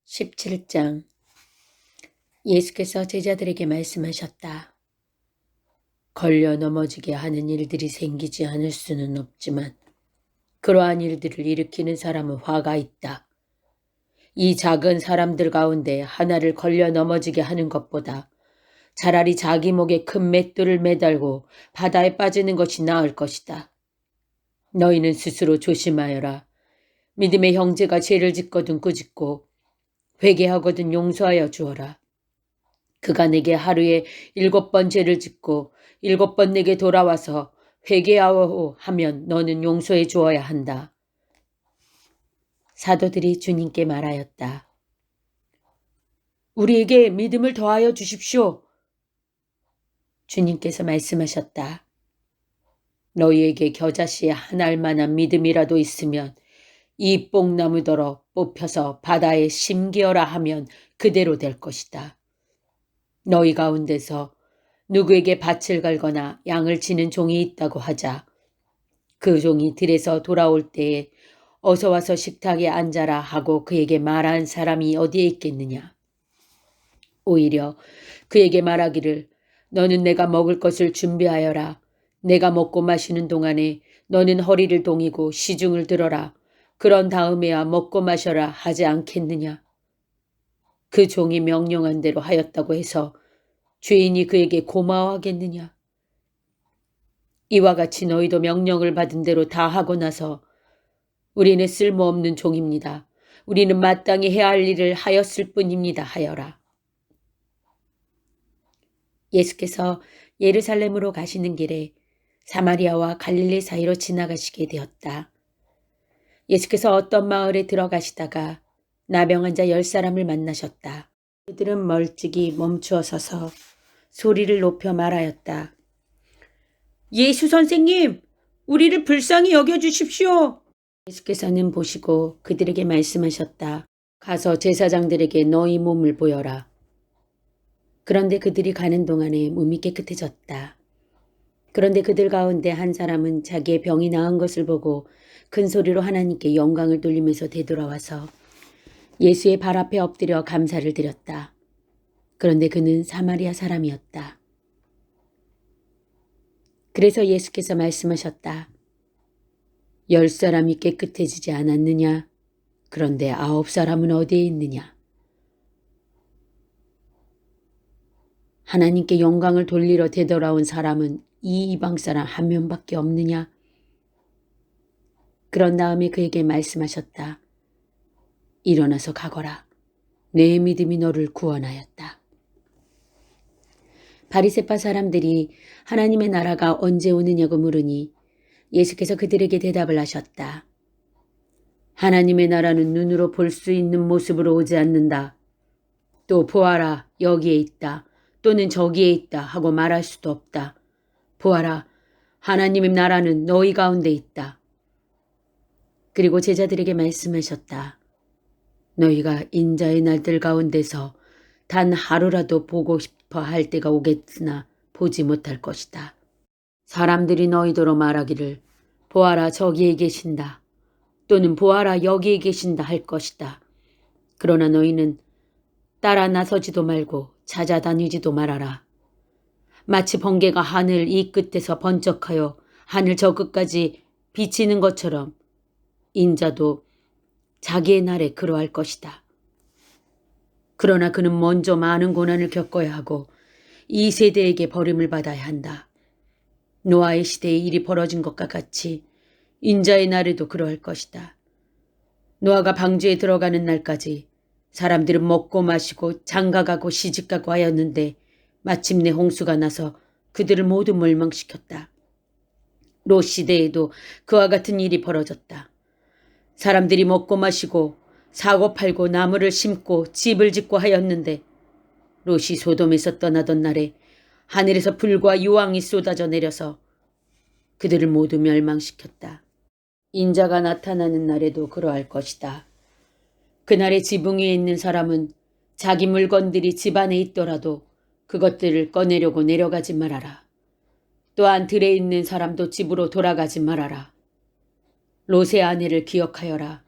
17장. 예수께서 제자들에게 말씀하셨다. 걸려 넘어지게 하는 일들이 생기지 않을 수는 없지만 그러한 일들을 일으키는 사람은 화가 있다. 이 작은 사람들 가운데 하나를 걸려 넘어지게 하는 것보다 차라리 자기 목에 큰 맷돌을 매달고 바다에 빠지는 것이 나을 것이다. 너희는 스스로 조심하여라. 믿음의 형제가 죄를 짓거든 꾸짖고 회개하거든 용서하여 주어라. 그가 내게 하루에 7번 죄를 짓고 7번 내게 돌아와서 회개하오 하면 너는 용서해 주어야 한다. 사도들이 주님께 말하였다. 우리에게 믿음을 더하여 주십시오. 주님께서 말씀하셨다. 너희에게 겨자씨에 한 알만한 믿음이라도 있으면 이 뽕나무더러 뽑혀서 바다에 심기어라 하면 그대로 될 것이다. 너희 가운데서 누구에게 밭을 갈거나 양을 치는 종이 있다고 하자. 그 종이 들에서 돌아올 때에 어서 와서 식탁에 앉아라 하고 그에게 말한 사람이 어디에 있겠느냐. 오히려 그에게 말하기를 너는 내가 먹을 것을 준비하여라. 내가 먹고 마시는 동안에 너는 허리를 동이고 시중을 들어라. 그런 다음에야 먹고 마셔라 하지 않겠느냐. 그 종이 명령한 대로 하였다고 해서 죄인이 그에게 고마워하겠느냐. 이와 같이 너희도 명령을 받은 대로 다 하고 나서 우리는 쓸모없는 종입니다. 우리는 마땅히 해야 할 일을 하였을 뿐입니다 하여라. 예수께서 예루살렘으로 가시는 길에 사마리아와 갈릴리 사이로 지나가시게 되었다. 예수께서 어떤 마을에 들어가시다가 나병 환자 10사람을 만나셨다. 그들은 멀찍이 멈추어 서서 소리를 높여 말하였다. 예수 선생님, 우리를 불쌍히 여겨주십시오. 예수께서는 보시고 그들에게 말씀하셨다. 가서 제사장들에게 너희 몸을 보여라. 그런데 그들이 가는 동안에 몸이 깨끗해졌다. 그런데 그들 가운데 한 사람은 자기의 병이 나은 것을 보고 큰 소리로 하나님께 영광을 돌리면서 되돌아와서 예수의 발 앞에 엎드려 감사를 드렸다. 그런데 그는 사마리아 사람이었다. 그래서 예수께서 말씀하셨다. 10사람이 깨끗해지지 않았느냐? 그런데 9사람은 어디에 있느냐? 하나님께 영광을 돌리러 되돌아온 사람은 이 이방 사람 한 명밖에 없느냐? 그런 다음에 그에게 말씀하셨다. 일어나서 가거라. 내 믿음이 너를 구원하였다. 바리새파 사람들이 하나님의 나라가 언제 오느냐고 물으니 예수께서 그들에게 대답을 하셨다. 하나님의 나라는 눈으로 볼 수 있는 모습으로 오지 않는다. 또 보아라 여기에 있다. 또는 저기에 있다 하고 말할 수도 없다. 보아라 하나님의 나라는 너희 가운데 있다. 그리고 제자들에게 말씀하셨다. 너희가 인자의 날들 가운데서 단 하루라도 보고 싶어 할 때가 오겠으나 보지 못할 것이다. 사람들이 너희더러 말하기를 보아라 저기에 계신다. 또는 보아라 여기에 계신다 할 것이다. 그러나 너희는 따라 나서지도 말고 찾아다니지도 말아라. 마치 번개가 하늘 이 끝에서 번쩍하여 하늘 저 끝까지 비치는 것처럼 인자도 자기의 날에 그러할 것이다. 그러나 그는 먼저 많은 고난을 겪어야 하고 이 세대에게 버림을 받아야 한다. 노아의 시대에 일이 벌어진 것과 같이 인자의 날에도 그러할 것이다. 노아가 방주에 들어가는 날까지 사람들은 먹고 마시고 장가가고 시집가고 하였는데 마침내 홍수가 나서 그들을 모두 멸망시켰다. 롯 시대에도 그와 같은 일이 벌어졌다. 사람들이 먹고 마시고 사고 팔고 나무를 심고 집을 짓고 하였는데 롯이 소돔에서 떠나던 날에 하늘에서 불과 유황이 쏟아져 내려서 그들을 모두 멸망시켰다. 인자가 나타나는 날에도 그러할 것이다. 그날에 지붕 위에 있는 사람은 자기 물건들이 집 안에 있더라도 그것들을 꺼내려고 내려가지 말아라. 또한 들에 있는 사람도 집으로 돌아가지 말아라. 롯의 아내를 기억하여라.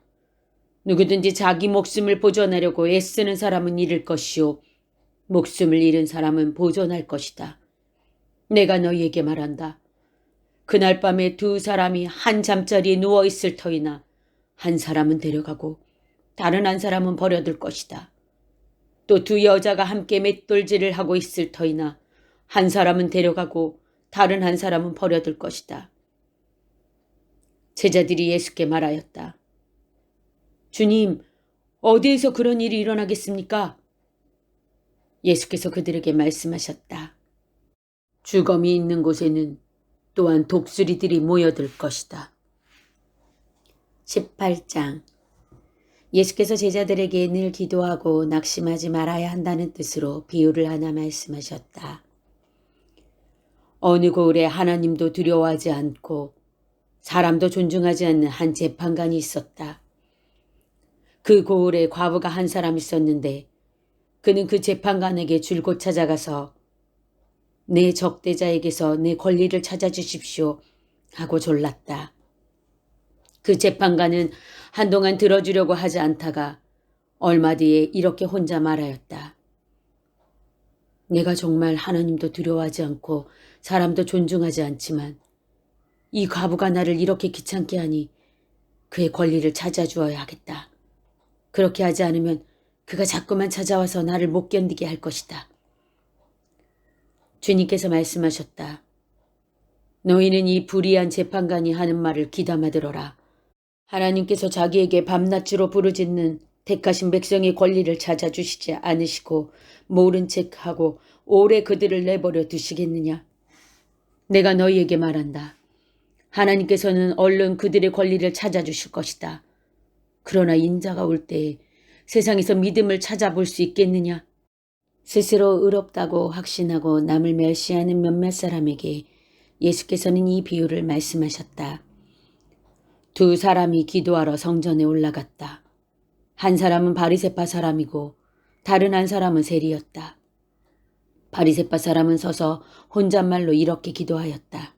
누구든지 자기 목숨을 보존하려고 애쓰는 사람은 잃을 것이요 목숨을 잃은 사람은 보존할 것이다. 내가 너희에게 말한다. 그날 밤에 두 사람이 한 잠자리에 누워있을 터이나 한 사람은 데려가고 다른 한 사람은 버려둘 것이다. 또 두 여자가 함께 맷돌질을 하고 있을 터이나 한 사람은 데려가고 다른 한 사람은 버려둘 것이다. 제자들이 예수께 말하였다. 주님, 어디에서 그런 일이 일어나겠습니까? 예수께서 그들에게 말씀하셨다. 주검이 있는 곳에는 또한 독수리들이 모여들 것이다. 18장. 예수께서 제자들에게 늘 기도하고 낙심하지 말아야 한다는 뜻으로 비유를 하나 말씀하셨다. 어느 고을에 하나님도 두려워하지 않고 사람도 존중하지 않는 한 재판관이 있었다. 그 고을에 과부가 한 사람 있었는데 그는 그 재판관에게 줄곧 찾아가서 내 적대자에게서 내 권리를 찾아주십시오 하고 졸랐다. 그 재판관은 한동안 들어주려고 하지 않다가 얼마 뒤에 이렇게 혼자 말하였다. 내가 정말 하나님도 두려워하지 않고 사람도 존중하지 않지만 이 과부가 나를 이렇게 귀찮게 하니 그의 권리를 찾아주어야 하겠다. 그렇게 하지 않으면 그가 자꾸만 찾아와서 나를 못 견디게 할 것이다. 주님께서 말씀하셨다. 너희는 이 불의한 재판관이 하는 말을 귀담아 들어라. 하나님께서 자기에게 밤낮으로 부르짖는 택하신 백성의 권리를 찾아주시지 않으시고 모른 척하고 오래 그들을 내버려 두시겠느냐. 내가 너희에게 말한다. 하나님께서는 얼른 그들의 권리를 찾아주실 것이다. 그러나 인자가 올 때에 세상에서 믿음을 찾아볼 수 있겠느냐. 스스로 의롭다고 확신하고 남을 멸시하는 몇몇 사람에게 예수께서는 이 비유를 말씀하셨다. 두 사람이 기도하러 성전에 올라갔다. 한 사람은 바리새파 사람이고 다른 한 사람은 세리였다. 바리새파 사람은 서서 혼잣말로 이렇게 기도하였다.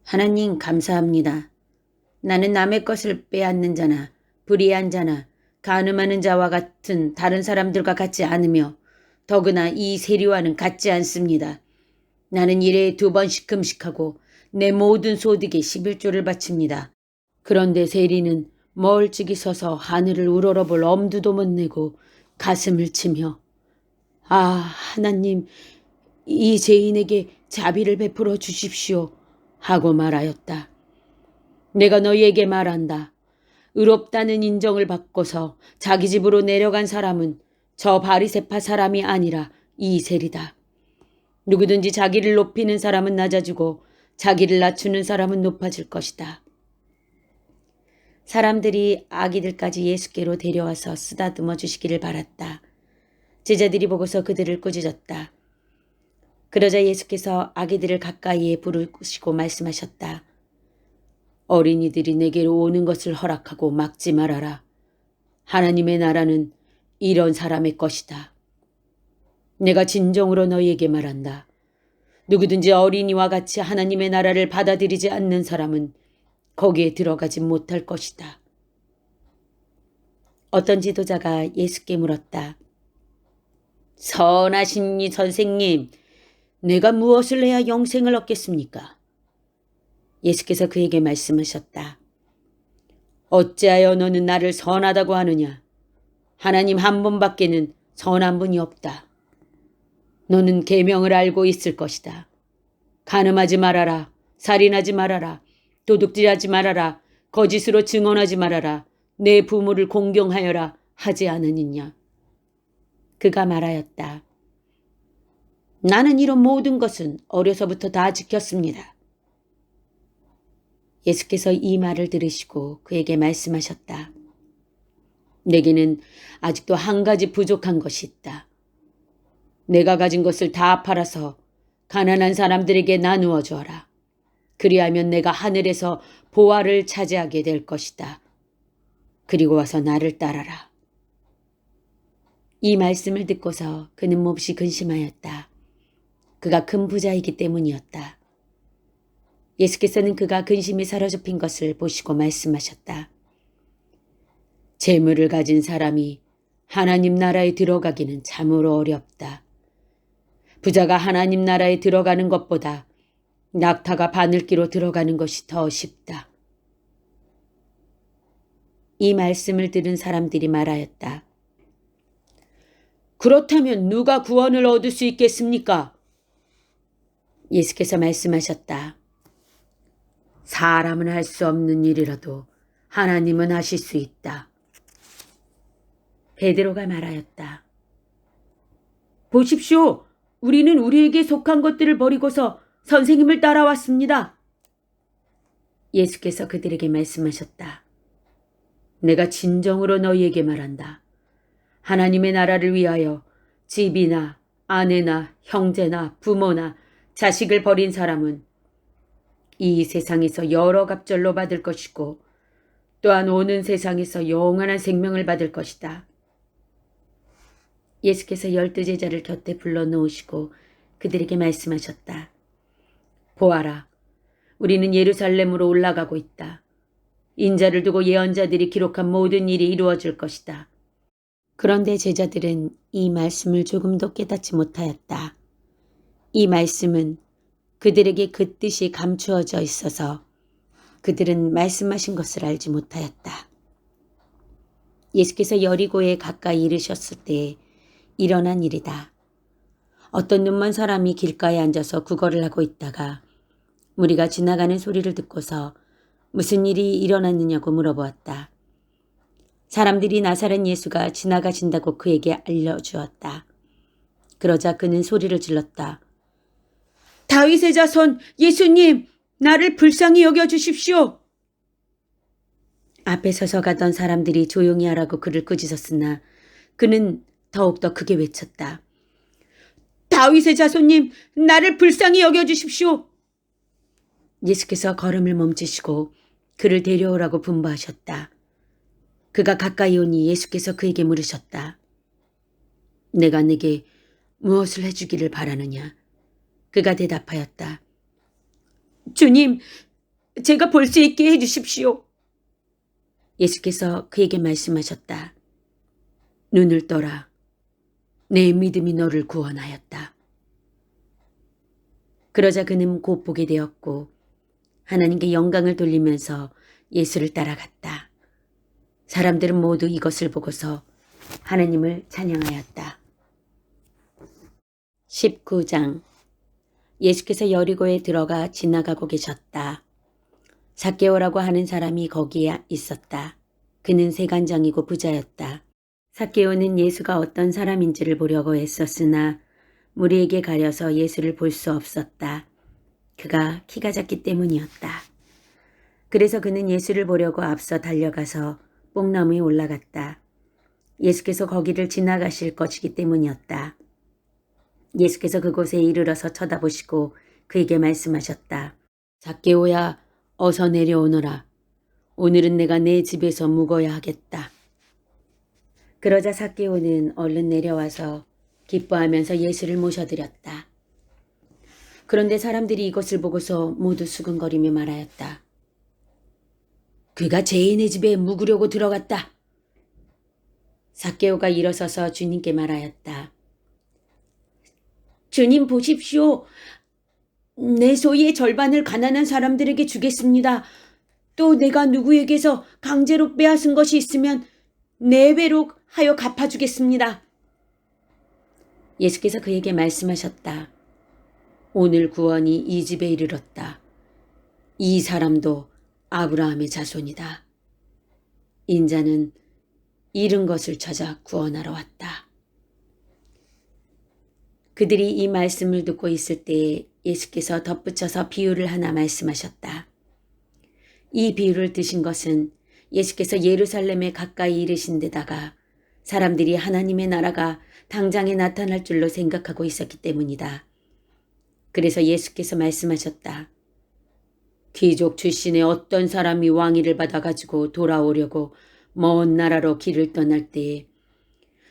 하나님 감사합니다. 나는 남의 것을 빼앗는 자나 불의한 자나 간음하는 자와 같은 다른 사람들과 같지 않으며 더구나 이 세리와는 같지 않습니다. 나는 일에 2번씩 금식하고 내 모든 소득에 11조를 바칩니다. 그런데 세리는 멀찍이 서서 하늘을 우러러볼 엄두도 못 내고 가슴을 치며 아 하나님 이 죄인에게 자비를 베풀어 주십시오 하고 말하였다. 내가 너희에게 말한다. 의롭다는 인정을 받고서 자기 집으로 내려간 사람은 저 바리새파 사람이 아니라 이 세리다. 누구든지 자기를 높이는 사람은 낮아지고 자기를 낮추는 사람은 높아질 것이다. 사람들이 아기들까지 예수께로 데려와서 쓰다듬어 주시기를 바랐다. 제자들이 보고서 그들을 꾸짖었다. 그러자 예수께서 아기들을 가까이에 부르시고 말씀하셨다. 어린이들이 내게로 오는 것을 허락하고 막지 말아라. 하나님의 나라는 이런 사람의 것이다. 내가 진정으로 너희에게 말한다. 누구든지 어린이와 같이 하나님의 나라를 받아들이지 않는 사람은 거기에 들어가지 못할 것이다. 어떤 지도자가 예수께 물었다. 선하신 이 선생님, 내가 무엇을 해야 영생을 얻겠습니까? 예수께서 그에게 말씀하셨다. 어찌하여 너는 나를 선하다고 하느냐? 하나님 한 분밖에는 선한 분이 없다. 너는 계명을 알고 있을 것이다. 간음하지 말아라. 살인하지 말아라. 도둑질하지 말아라. 거짓으로 증언하지 말아라. 내 부모를 공경하여라 하지 않으느냐. 그가 말하였다. 나는 이런 모든 것은 어려서부터 다 지켰습니다. 예수께서 이 말을 들으시고 그에게 말씀하셨다. 내게는 아직도 한 가지 부족한 것이 있다. 내가 가진 것을 다 팔아서 가난한 사람들에게 나누어 주어라. 그리하면 내가 하늘에서 보화를 차지하게 될 것이다. 그리고 와서 나를 따라라. 이 말씀을 듣고서 그는 몹시 근심하였다. 그가 큰 부자이기 때문이었다. 예수께서는 그가 근심이 사로잡힌 것을 보시고 말씀하셨다. 재물을 가진 사람이 하나님 나라에 들어가기는 참으로 어렵다. 부자가 하나님 나라에 들어가는 것보다 낙타가 바늘기로 들어가는 것이 더 쉽다. 이 말씀을 들은 사람들이 말하였다. 그렇다면 누가 구원을 얻을 수 있겠습니까? 예수께서 말씀하셨다. 사람은 할 수 없는 일이라도 하나님은 하실 수 있다. 베드로가 말하였다. 보십시오. 우리는 우리에게 속한 것들을 버리고서 선생님을 따라왔습니다. 예수께서 그들에게 말씀하셨다. 내가 진정으로 너희에게 말한다. 하나님의 나라를 위하여 집이나 아내나 형제나 부모나 자식을 버린 사람은 이 세상에서 여러 갑절로 받을 것이고 또한 오는 세상에서 영원한 생명을 받을 것이다. 예수께서 12 제자를 곁에 불러놓으시고 그들에게 말씀하셨다. 보아라, 우리는 예루살렘으로 올라가고 있다. 인자를 두고 예언자들이 기록한 모든 일이 이루어질 것이다. 그런데 제자들은 이 말씀을 조금도 깨닫지 못하였다. 이 말씀은 그들에게 그 뜻이 감추어져 있어서 그들은 말씀하신 것을 알지 못하였다. 예수께서 여리고에 가까이 이르셨을 때 일어난 일이다. 어떤 눈먼 사람이 길가에 앉아서 구걸을 하고 있다가 무리가 지나가는 소리를 듣고서 무슨 일이 일어났느냐고 물어보았다. 사람들이 나사렛 예수가 지나가신다고 그에게 알려주었다. 그러자 그는 소리를 질렀다. 다윗의 자손 예수님, 나를 불쌍히 여겨주십시오. 앞에 서서 가던 사람들이 조용히 하라고 그를 꾸짖었으나 그는 더욱더 크게 외쳤다. 다윗의 자손님, 나를 불쌍히 여겨주십시오. 예수께서 걸음을 멈추시고 그를 데려오라고 분부하셨다. 그가 가까이 오니 예수께서 그에게 물으셨다. 내가 네게 무엇을 해주기를 바라느냐? 그가 대답하였다. 주님, 제가 볼 수 있게 해주십시오. 예수께서 그에게 말씀하셨다. 눈을 떠라. 내 믿음이 너를 구원하였다. 그러자 그는 곧 보게 되었고 하나님께 영광을 돌리면서 예수를 따라갔다. 사람들은 모두 이것을 보고서 하나님을 찬양하였다. 19장. 예수께서 여리고에 들어가 지나가고 계셨다. 삭개오라고 하는 사람이 거기에 있었다. 그는 세간장이고 부자였다. 삭개오는 예수가 어떤 사람인지를 보려고 애썼으나 무리에게 가려서 예수를 볼 수 없었다. 그가 키가 작기 때문이었다. 그래서 그는 예수를 보려고 앞서 달려가서 뽕나무에 올라갔다. 예수께서 거기를 지나가실 것이기 때문이었다. 예수께서 그곳에 이르러서 쳐다보시고 그에게 말씀하셨다. 삭개오야, 어서 내려오너라. 오늘은 내가 내 집에서 묵어야 하겠다. 그러자 삭개오는 얼른 내려와서 기뻐하면서 예수를 모셔드렸다. 그런데 사람들이 이것을 보고서 모두 수근거리며 말하였다. 그가 죄인의 집에 묵으려고 들어갔다. 삭개오가 일어서서 주님께 말하였다. 주님 보십시오. 내 소유의 절반을 가난한 사람들에게 주겠습니다. 또 내가 누구에게서 강제로 빼앗은 것이 있으면 4배로 하여 갚아주겠습니다. 예수께서 그에게 말씀하셨다. 오늘 구원이 이 집에 이르렀다. 이 사람도 아브라함의 자손이다. 인자는 잃은 것을 찾아 구원하러 왔다. 그들이 이 말씀을 듣고 있을 때에 예수께서 덧붙여서 비유를 하나 말씀하셨다. 이 비유를 드신 것은 예수께서 예루살렘에 가까이 이르신 데다가 사람들이 하나님의 나라가 당장에 나타날 줄로 생각하고 있었기 때문이다. 그래서 예수께서 말씀하셨다. 귀족 출신의 어떤 사람이 왕위를 받아가지고 돌아오려고 먼 나라로 길을 떠날 때에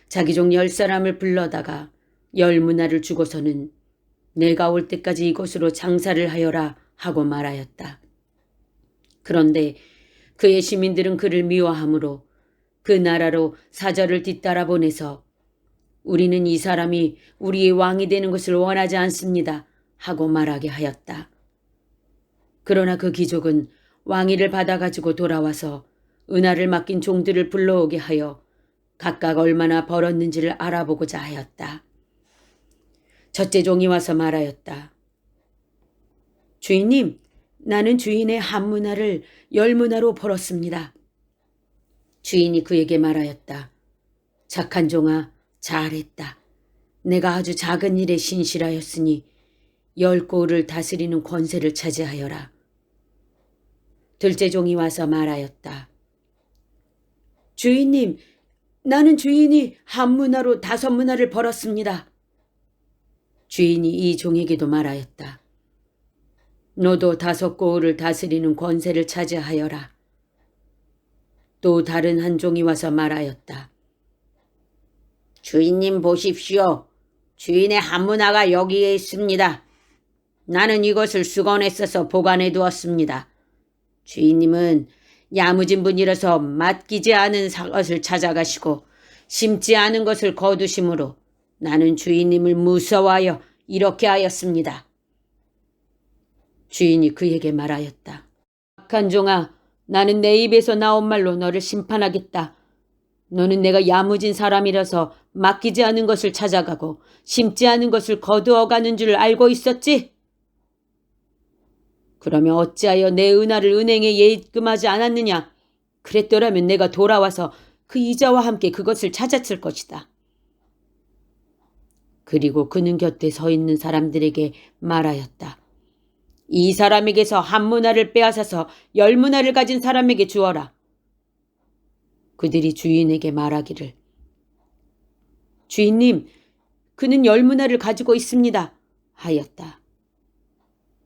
자기 종 10사람을 불러다가 10문화를 주고서는 내가 올 때까지 이곳으로 장사를 하여라 하고 말하였다. 그런데 그의 시민들은 그를 미워하므로 그 나라로 사절을 뒤따라 보내서 우리는 이 사람이 우리의 왕이 되는 것을 원하지 않습니다 하고 말하게 하였다. 그러나 그 귀족은 왕위를 받아가지고 돌아와서 은하를 맡긴 종들을 불러오게 하여 각각 얼마나 벌었는지를 알아보고자 하였다. 첫째 종이 와서 말하였다. 주인님, 나는 주인의 한 문화를 10문화로 벌었습니다. 주인이 그에게 말하였다. 착한 종아, 잘했다. 내가 아주 작은 일에 신실하였으니 10고을을 다스리는 권세를 차지하여라. 둘째 종이 와서 말하였다. 주인님, 나는 주인이 한 문화로 5문화를 벌었습니다. 주인이 이 종에게도 말하였다. 너도 5고을을 다스리는 권세를 차지하여라. 또 다른 한 종이 와서 말하였다. 주인님 보십시오. 주인의 한 문화가 여기에 있습니다. 나는 이것을 수건에 써서 보관해 두었습니다. 주인님은 야무진 분이라서 맡기지 않은 것을 찾아가시고 심지 않은 것을 거두심으로 나는 주인님을 무서워하여 이렇게 하였습니다. 주인이 그에게 말하였다. 악한 종아, 나는 내 입에서 나온 말로 너를 심판하겠다. 너는 내가 야무진 사람이라서 맡기지 않은 것을 찾아가고 심지 않은 것을 거두어가는 줄 알고 있었지? 그러면 어찌하여 내 은하를 은행에 예금하지 않았느냐? 그랬더라면 내가 돌아와서 그 이자와 함께 그것을 찾았을 것이다. 그리고 그는 곁에 서 있는 사람들에게 말하였다. 이 사람에게서 한 문화를 빼앗아서 10문화를 가진 사람에게 주어라. 그들이 주인에게 말하기를. 주인님, 그는 10문화를 가지고 있습니다. 하였다.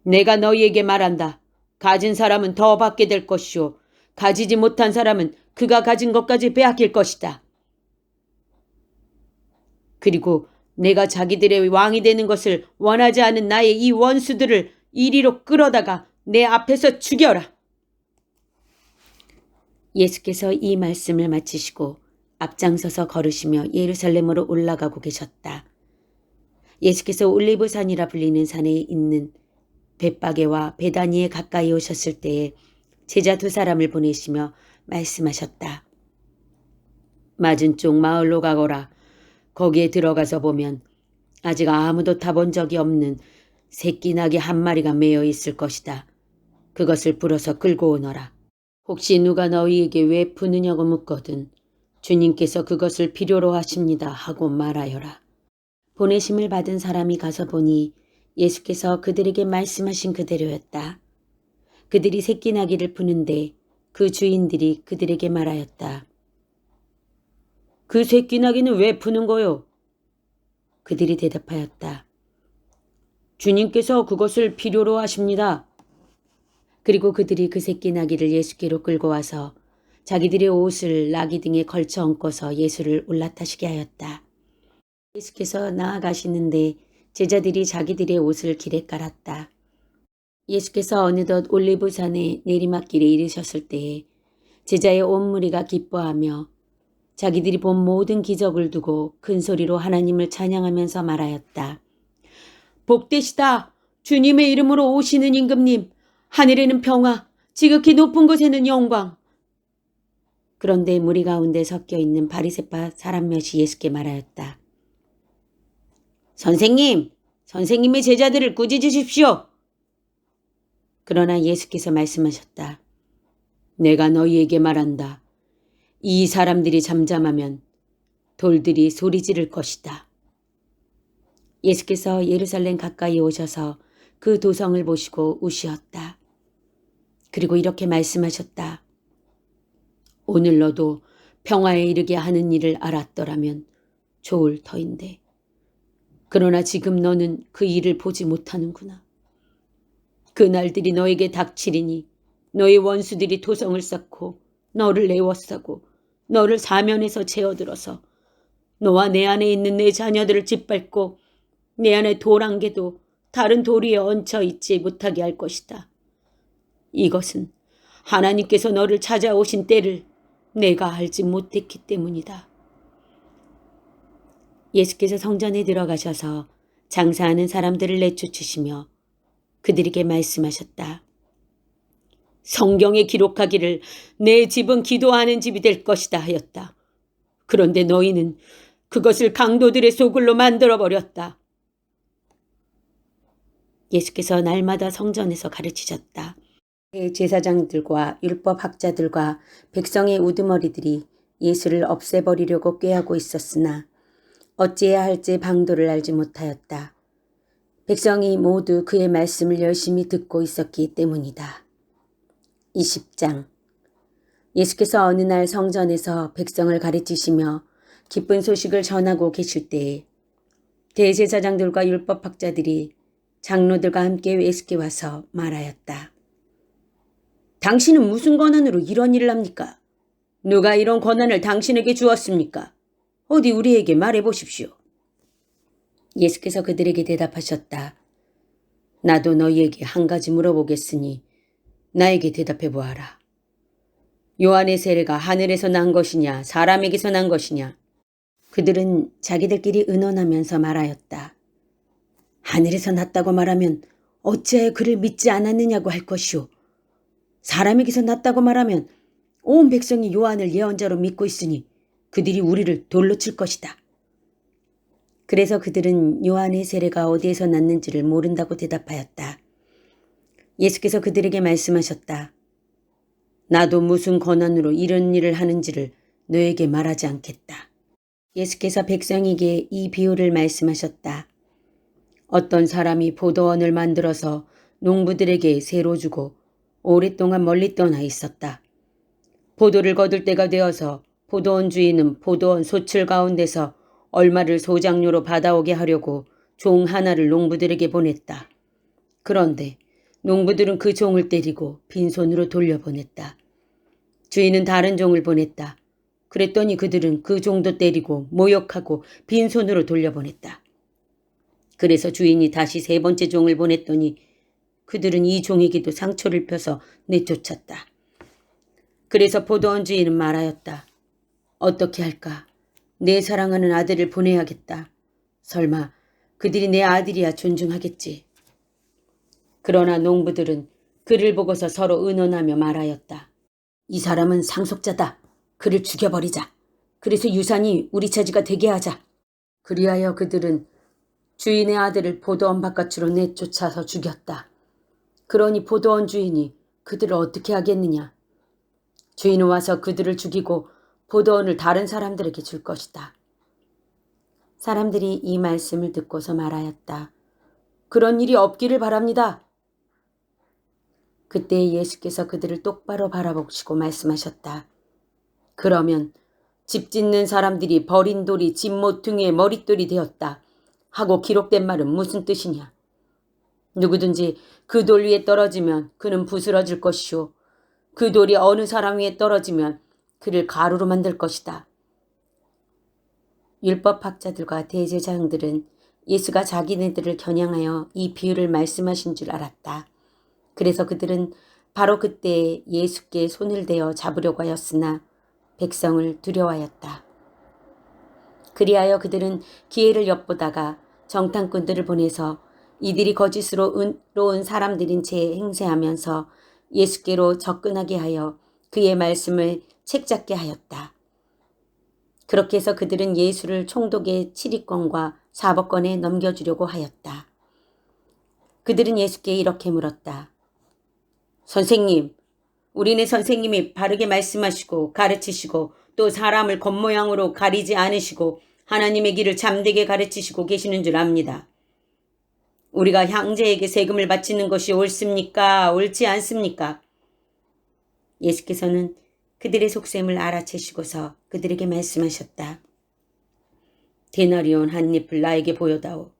내가 너희에게 말한다. 가진 사람은 더 받게 될 것이요. 가지지 못한 사람은 그가 가진 것까지 빼앗길 것이다. 그리고 내가 자기들의 왕이 되는 것을 원하지 않은 나의 이 원수들을 이리로 끌어다가 내 앞에서 죽여라. 예수께서 이 말씀을 마치시고 앞장서서 걸으시며 예루살렘으로 올라가고 계셨다. 예수께서 올리브산이라 불리는 산에 있는 벳바게와 베다니에 가까이 오셨을 때에 제자 2사람을 보내시며 말씀하셨다. 맞은 쪽 마을로 가거라. 거기에 들어가서 보면 아직 아무도 타본 적이 없는 새끼 나귀 1마리가 매여 있을 것이다. 그것을 불어서 끌고 오너라. 혹시 누가 너희에게 왜 푸느냐고 묻거든 주님께서 그것을 필요로 하십니다 하고 말하여라. 보내심을 받은 사람이 가서 보니 예수께서 그들에게 말씀하신 그대로였다. 그들이 새끼 나귀를 푸는데 그 주인들이 그들에게 말하였다. 그 새끼 나귀는 왜 푸는 거요? 그들이 대답하였다. 주님께서 그것을 필요로 하십니다. 그리고 그들이 그 새끼 나귀를 예수께로 끌고 와서 자기들의 옷을 나귀 등에 걸쳐 얹고서 예수를 올라타시게 하였다. 예수께서 나아가시는데 제자들이 자기들의 옷을 길에 깔았다. 예수께서 어느덧 올리브산의 내리막길에 이르셨을 때에 제자의 온 무리가 기뻐하며 자기들이 본 모든 기적을 두고 큰 소리로 하나님을 찬양하면서 말하였다. 복되시다. 주님의 이름으로 오시는 임금님. 하늘에는 평화, 지극히 높은 곳에는 영광. 그런데 무리 가운데 섞여 있는 바리새파 사람 몇이 예수께 말하였다. 선생님, 선생님의 제자들을 꾸짖으십시오. 그러나 예수께서 말씀하셨다. 내가 너희에게 말한다. 이 사람들이 잠잠하면 돌들이 소리 지를 것이다. 예수께서 예루살렘 가까이 오셔서 그 도성을 보시고 우시었다. 그리고 이렇게 말씀하셨다. 오늘 너도 평화에 이르게 하는 일을 알았더라면 좋을 터인데. 그러나 지금 너는 그 일을 보지 못하는구나. 그 날들이 너에게 닥치리니 너의 원수들이 도성을 쌓고 너를 애워싸고 너를 사면에서 채어들어서 너와 내 안에 있는 내 자녀들을 짓밟고 내 안에 돌 한 개도 다른 돌 위에 얹혀 있지 못하게 할 것이다. 이것은 하나님께서 너를 찾아오신 때를 내가 알지 못했기 때문이다. 예수께서 성전에 들어가셔서 장사하는 사람들을 내쫓으시며 그들에게 말씀하셨다. 성경에 기록하기를 내 집은 기도하는 집이 될 것이다 하였다. 그런데 너희는 그것을 강도들의 소굴로 만들어버렸다. 예수께서 날마다 성전에서 가르치셨다. 제사장들과 율법학자들과 백성의 우두머리들이 예수를 없애버리려고 꾀하고 있었으나 어찌해야 할지 방도를 알지 못하였다. 백성이 모두 그의 말씀을 열심히 듣고 있었기 때문이다. 20장. 예수께서 어느 날 성전에서 백성을 가르치시며 기쁜 소식을 전하고 계실 때에 대제사장들과 율법학자들이 장로들과 함께 예수께 와서 말하였다. 당신은 무슨 권한으로 이런 일을 합니까? 누가 이런 권한을 당신에게 주었습니까? 어디 우리에게 말해보십시오. 예수께서 그들에게 대답하셨다. 나도 너희에게 한 가지 물어보겠으니 나에게 대답해 보아라. 요한의 세례가 하늘에서 난 것이냐 사람에게서 난 것이냐? 그들은 자기들끼리 의논하면서 말하였다. 하늘에서 났다고 말하면 어찌하여 그를 믿지 않았느냐고 할 것이오. 사람에게서 났다고 말하면 온 백성이 요한을 예언자로 믿고 있으니 그들이 우리를 돌로 칠 것이다. 그래서 그들은 요한의 세례가 어디에서 났는지를 모른다고 대답하였다. 예수께서 그들에게 말씀하셨다. 나도 무슨 권한으로 이런 일을 하는지를 너에게 말하지 않겠다. 예수께서 백성에게 이 비유를 말씀하셨다. 어떤 사람이 포도원을 만들어서 농부들에게 새로 주고 오랫동안 멀리 떠나 있었다. 포도를 거둘 때가 되어서 포도원 주인은 포도원 소출 가운데서 얼마를 소장료로 받아오게 하려고 종 하나를 농부들에게 보냈다. 그런데 농부들은 그 종을 때리고 빈손으로 돌려보냈다. 주인은 다른 종을 보냈다. 그랬더니 그들은 그 종도 때리고 모욕하고 빈손으로 돌려보냈다. 그래서 주인이 다시 세 번째 종을 보냈더니 그들은 이 종에게도 상처를 펴서 내쫓았다. 그래서 포도원 주인은 말하였다. 어떻게 할까? 내 사랑하는 아들을 보내야겠다. 설마 그들이 내 아들이야 존중하겠지. 그러나 농부들은 그를 보고서 서로 의논하며 말하였다. 이 사람은 상속자다. 그를 죽여버리자. 그래서 유산이 우리 차지가 되게 하자. 그리하여 그들은 주인의 아들을 포도원 바깥으로 내쫓아서 죽였다. 그러니 포도원 주인이 그들을 어떻게 하겠느냐. 주인은 와서 그들을 죽이고 포도원을 다른 사람들에게 줄 것이다. 사람들이 이 말씀을 듣고서 말하였다. 그런 일이 없기를 바랍니다. 그때 예수께서 그들을 똑바로 바라보시고 말씀하셨다. 그러면 집 짓는 사람들이 버린 돌이 집 모퉁이의 머릿돌이 되었다 하고 기록된 말은 무슨 뜻이냐. 누구든지 그 돌 위에 떨어지면 그는 부스러질 것이요. 그 돌이 어느 사람 위에 떨어지면 그를 가루로 만들 것이다. 율법학자들과 대제사장들은 예수가 자기네들을 겨냥하여 이 비유를 말씀하신 줄 알았다. 그래서 그들은 바로 그때 예수께 손을 대어 잡으려고 하였으나 백성을 두려워하였다. 그리하여 그들은 기회를 엿보다가 정탐꾼들을 보내서 이들이 거짓으로 온 사람들인 채 행세하면서 예수께로 접근하게 하여 그의 말씀을 책잡게 하였다. 그렇게 해서 그들은 예수를 총독의 치리권과 사법권에 넘겨주려고 하였다. 그들은 예수께 이렇게 물었다. 선생님, 우리는 선생님이 바르게 말씀하시고 가르치시고 또 사람을 겉모양으로 가리지 않으시고 하나님의 길을 잠되게 가르치시고 계시는 줄 압니다. 우리가 형제에게 세금을 바치는 것이 옳습니까? 옳지 않습니까? 예수께서는 그들의 속셈을 알아채시고서 그들에게 말씀하셨다. 데나리온 한 잎을 나에게 보여다오.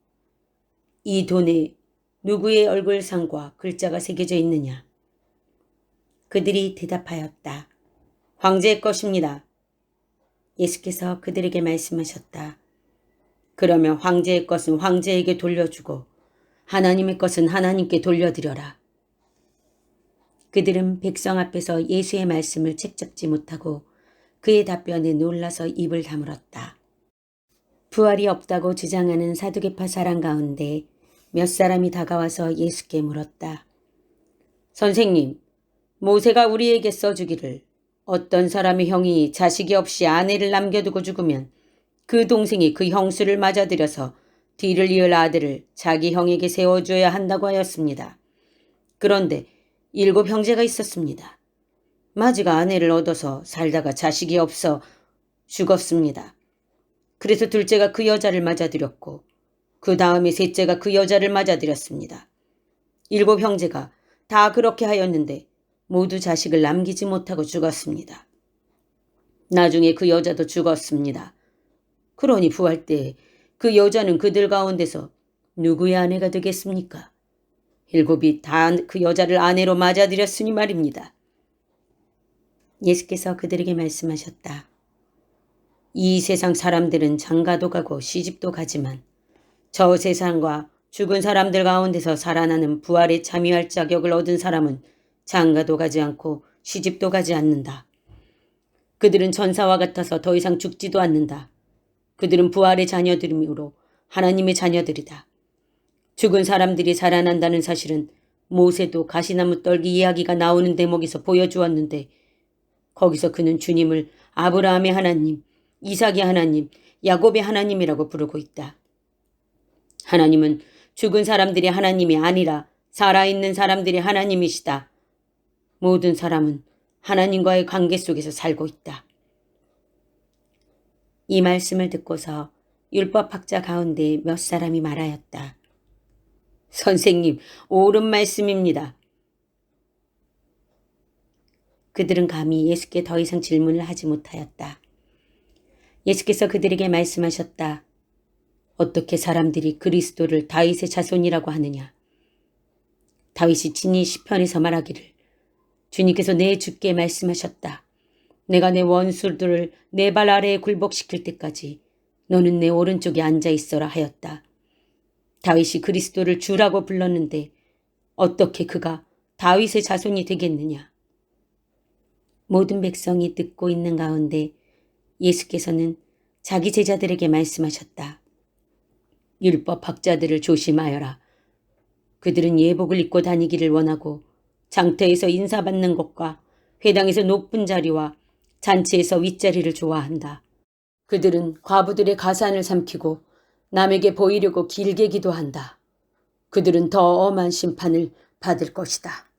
이 돈에 누구의 얼굴상과 글자가 새겨져 있느냐? 그들이 대답하였다. 황제의 것입니다. 예수께서 그들에게 말씀하셨다. 그러면 황제의 것은 황제에게 돌려주고 하나님의 것은 하나님께 돌려드려라. 그들은 백성 앞에서 예수의 말씀을 책잡지 못하고 그의 답변에 놀라서 입을 다물었다. 부활이 없다고 주장하는 사두개파 사람 가운데 몇 사람이 다가와서 예수께 물었다. 선생님, 모세가 우리에게 써주기를 어떤 사람의 형이 자식이 없이 아내를 남겨두고 죽으면 그 동생이 그 형수를 맞아들여서 뒤를 이을 아들을 자기 형에게 세워줘야 한다고 하였습니다. 그런데 7 형제가 있었습니다. 마지가 아내를 얻어서 살다가 자식이 없어 죽었습니다. 그래서 둘째가 그 여자를 맞아들였고 그 다음에 셋째가 그 여자를 맞아들였습니다. 7 형제가 다 그렇게 하였는데 모두 자식을 남기지 못하고 죽었습니다. 나중에 그 여자도 죽었습니다. 그러니 부활 때 그 여자는 그들 가운데서 누구의 아내가 되겠습니까? 7이 다 그 여자를 아내로 맞아들였으니 말입니다. 예수께서 그들에게 말씀하셨다. 이 세상 사람들은 장가도 가고 시집도 가지만 저 세상과 죽은 사람들 가운데서 살아나는 부활에 참여할 자격을 얻은 사람은 장가도 가지 않고 시집도 가지 않는다. 그들은 천사와 같아서 더 이상 죽지도 않는다. 그들은 부활의 자녀들이므로 하나님의 자녀들이다. 죽은 사람들이 살아난다는 사실은 모세도 가시나무 떨기 이야기가 나오는 대목에서 보여주었는데 거기서 그는 주님을 아브라함의 하나님, 이삭의 하나님, 야곱의 하나님이라고 부르고 있다. 하나님은 죽은 사람들의 하나님이 아니라 살아있는 사람들의 하나님이시다. 모든 사람은 하나님과의 관계 속에서 살고 있다. 이 말씀을 듣고서 율법학자 가운데 몇 사람이 말하였다. 선생님, 옳은 말씀입니다. 그들은 감히 예수께 더 이상 질문을 하지 못하였다. 예수께서 그들에게 말씀하셨다. 어떻게 사람들이 그리스도를 다윗의 자손이라고 하느냐. 다윗이 친히 시편에서 말하기를 주님께서 내 주께 말씀하셨다. 내가 내 원수들을 내 발 아래에 굴복시킬 때까지 너는 내 오른쪽에 앉아 있어라 하였다. 다윗이 그리스도를 주라고 불렀는데 어떻게 그가 다윗의 자손이 되겠느냐. 모든 백성이 듣고 있는 가운데 예수께서는 자기 제자들에게 말씀하셨다. 율법학자들을 조심하여라. 그들은 예복을 입고 다니기를 원하고 장터에서 인사받는 것과 회당에서 높은 자리와 잔치에서 윗자리를 좋아한다. 그들은 과부들의 가산을 삼키고 남에게 보이려고 길게 기도한다. 그들은 더 엄한 심판을 받을 것이다.